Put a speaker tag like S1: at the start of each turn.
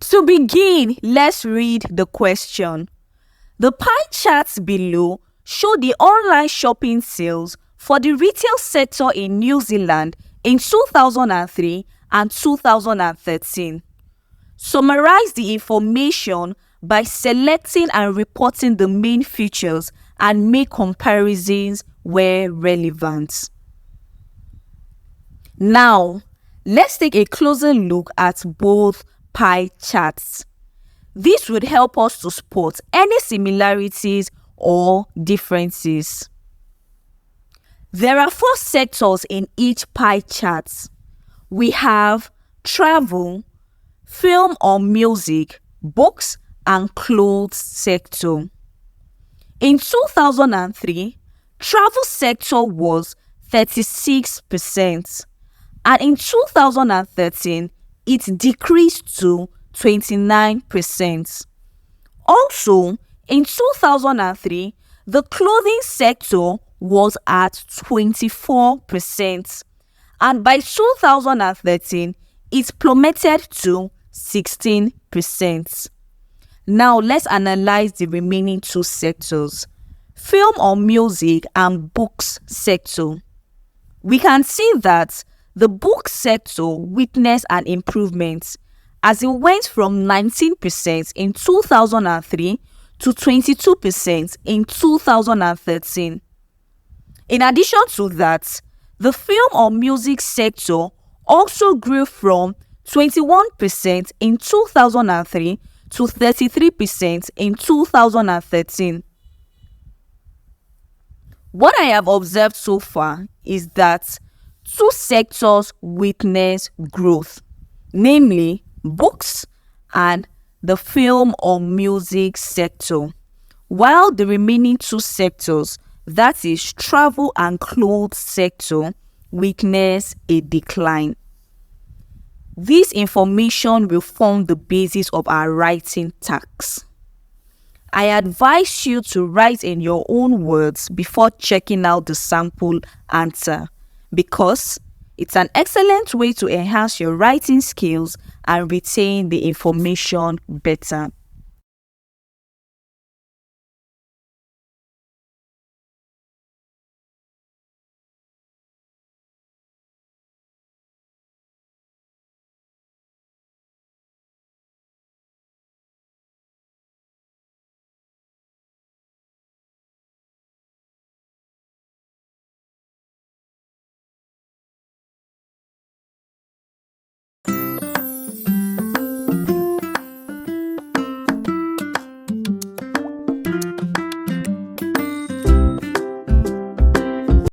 S1: To begin, let's read the question. The pie charts below show the online shopping sales for the retail sector in New Zealand in 2003 and 2013. Summarize the information by selecting and reporting the main features and make comparisons where relevant. Now, let's take a closer look at both pie charts. This would help us to spot any similarities or differences. There are 4 sectors in each pie chart. We have travel, film or music, books and clothes sector. In 2003, travel sector was 36%, and in 2013, it decreased to 29%. Also, in 2003, the clothing sector was at 24%, and by 2013, it plummeted to 16%. Now, let's analyze the remaining 2 sectors, film or music and books sector. We can see that the book sector witnessed an improvement as it went from 19% in 2003 to 22% in 2013. In addition to that, the film or music sector also grew from 21% in 2003 to 33% in 2013. What I have observed so far is that 2 sectors witness growth, namely books and the film or music sector, while the remaining 2 sectors, that is travel and clothes sector, witness a decline. This information will form the basis of our writing task. I advise you to write in your own words before checking out the sample answer, because it's an excellent way to enhance your writing skills and retain the information better.